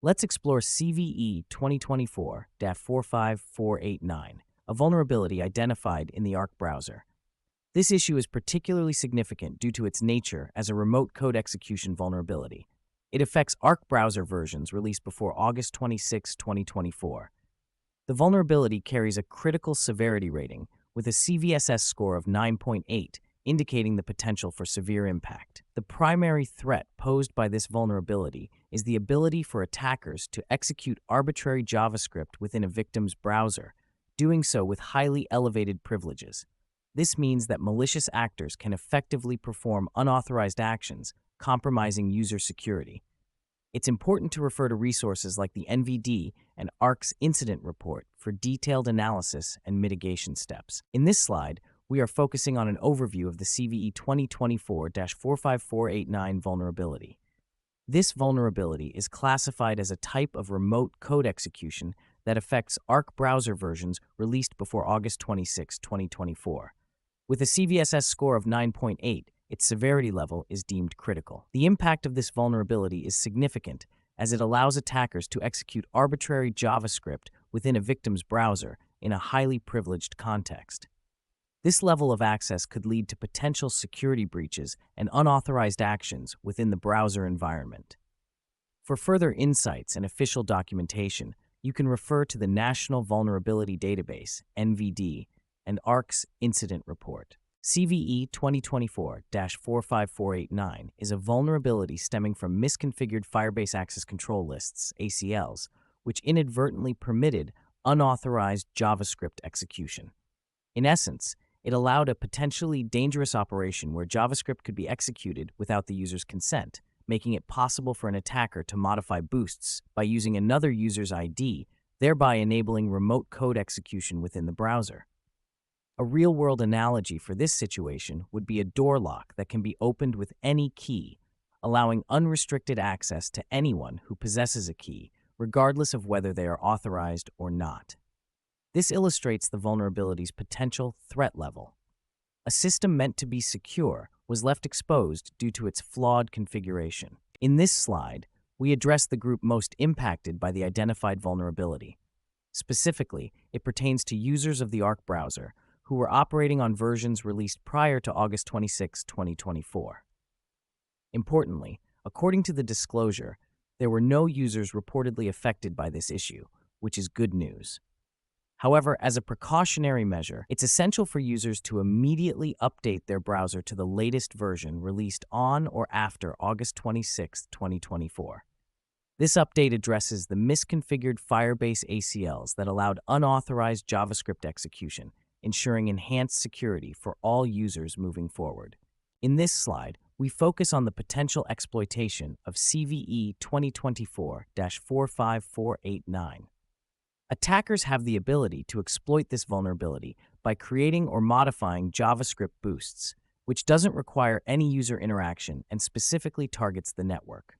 Let's explore CVE 2024-45489, a vulnerability identified in the Arc browser. This issue is particularly significant due to its nature as a remote code execution vulnerability. It affects Arc browser versions released before August 26, 2024. The vulnerability carries a critical severity rating with a CVSS score of 9.8, indicating the potential for severe impact. The primary threat posed by this vulnerability is the ability for attackers to execute arbitrary JavaScript within a victim's browser, doing so with highly elevated privileges. This means that malicious actors can effectively perform unauthorized actions, compromising user security. It's important to refer to resources like the NVD and Arc's incident report for detailed analysis and mitigation steps. In this slide, we are focusing on an overview of the CVE 2024-45489 vulnerability. This vulnerability is classified as a type of remote code execution that affects Arc browser versions released before August 26, 2024. With a CVSS score of 9.8, its severity level is deemed critical. The impact of this vulnerability is significant as it allows attackers to execute arbitrary JavaScript within a victim's browser in a highly privileged context. This level of access could lead to potential security breaches and unauthorized actions within the browser environment. For further insights and official documentation, you can refer to the National Vulnerability Database, NVD, and Arc's Incident Report. CVE 2024-45489 is a vulnerability stemming from misconfigured Firebase Access Control Lists, ACLs, which inadvertently permitted unauthorized JavaScript execution. In essence, it allowed a potentially dangerous operation where JavaScript could be executed without the user's consent, making it possible for an attacker to modify boosts by using another user's ID, thereby enabling remote code execution within the browser. A real-world analogy for this situation would be a door lock that can be opened with any key, allowing unrestricted access to anyone who possesses a key, regardless of whether they are authorized or not. This illustrates the vulnerability's potential threat level. A system meant to be secure was left exposed due to its flawed configuration. In this slide, we address the group most impacted by the identified vulnerability. Specifically, it pertains to users of the Arc browser who were operating on versions released prior to August 26, 2024. Importantly, according to the disclosure, there were no users reportedly affected by this issue, which is good news. However, as a precautionary measure, it's essential for users to immediately update their browser to the latest version released on or after August 26, 2024. This update addresses the misconfigured Firebase ACLs that allowed unauthorized JavaScript execution, ensuring enhanced security for all users moving forward. In this slide, we focus on the potential exploitation of CVE 2024-45489. Attackers have the ability to exploit this vulnerability by creating or modifying JavaScript boosts, which doesn't require any user interaction and specifically targets the network.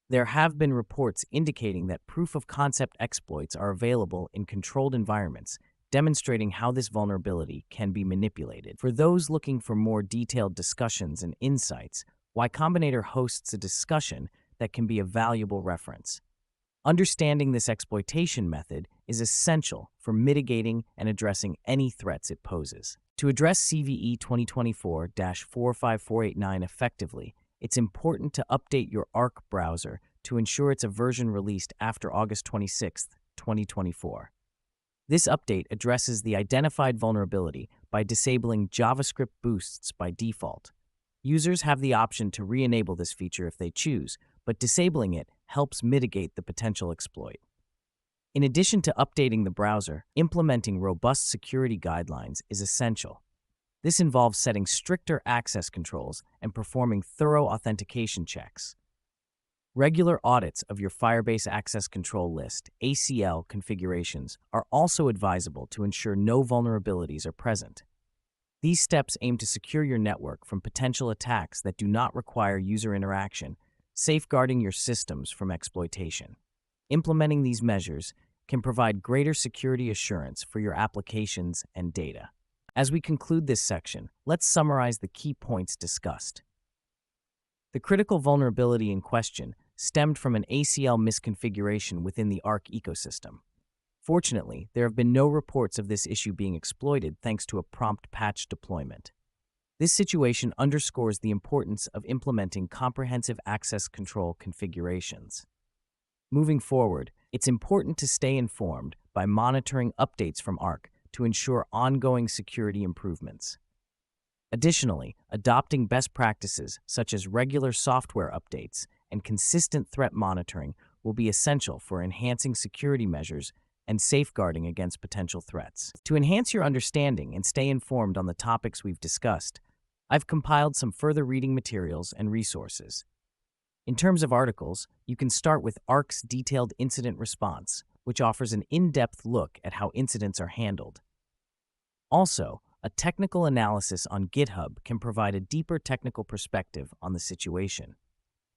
There have been reports indicating that proof-of-concept exploits are available in controlled environments, demonstrating how this vulnerability can be manipulated. For those looking for more detailed discussions and insights, Y Combinator hosts a discussion that can be a valuable reference. Understanding this exploitation method is essential for mitigating and addressing any threats it poses. To address CVE 2024-45489 effectively, it's important to update your Arc browser to ensure it's a version released after August 26, 2024. This update addresses the identified vulnerability by disabling JavaScript boosts by default. Users have the option to re-enable this feature if they choose, but disabling it helps mitigate the potential exploit. In addition to updating the browser, implementing robust security guidelines is essential. This involves setting stricter access controls and performing thorough authentication checks. Regular audits of your Firebase Access Control List, ACL configurations, are also advisable to ensure no vulnerabilities are present. These steps aim to secure your network from potential attacks that do not require user interaction, safeguarding your systems from exploitation. Implementing these measures can provide greater security assurance for your applications and data. As we conclude this section, let's summarize the key points discussed. The critical vulnerability in question stemmed from an ACL misconfiguration within the Arc ecosystem. Fortunately, there have been no reports of this issue being exploited thanks to a prompt patch deployment. This situation underscores the importance of implementing comprehensive access control configurations. Moving forward, it's important to stay informed by monitoring updates from Arc to ensure ongoing security improvements. Additionally, adopting best practices such as regular software updates and consistent threat monitoring will be essential for enhancing security measures and safeguarding against potential threats. To enhance your understanding and stay informed on the topics we've discussed, I've compiled some further reading materials and resources. In terms of articles, you can start with Arc's Detailed Incident Response, which offers an in-depth look at how incidents are handled. Also, a technical analysis on GitHub can provide a deeper technical perspective on the situation.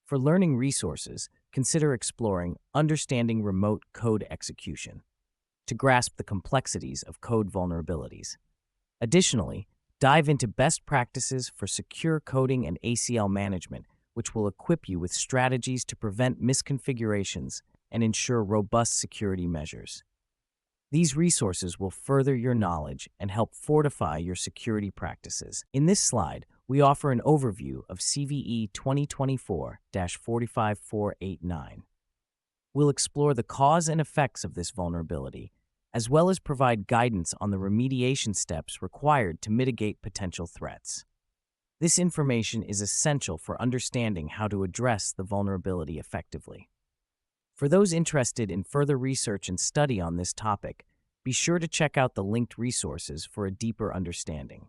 For learning resources, consider exploring Understanding Remote Code Execution to grasp the complexities of code vulnerabilities. Additionally, dive into best practices for secure coding and ACL management, which will equip you with strategies to prevent misconfigurations and ensure robust security measures. These resources will further your knowledge and help fortify your security practices. In this slide, we offer an overview of CVE 2024-45489. We'll explore the cause and effects of this vulnerability, as well as provide guidance on the remediation steps required to mitigate potential threats. This information is essential for understanding how to address the vulnerability effectively. For those interested in further research and study on this topic, be sure to check out the linked resources for a deeper understanding.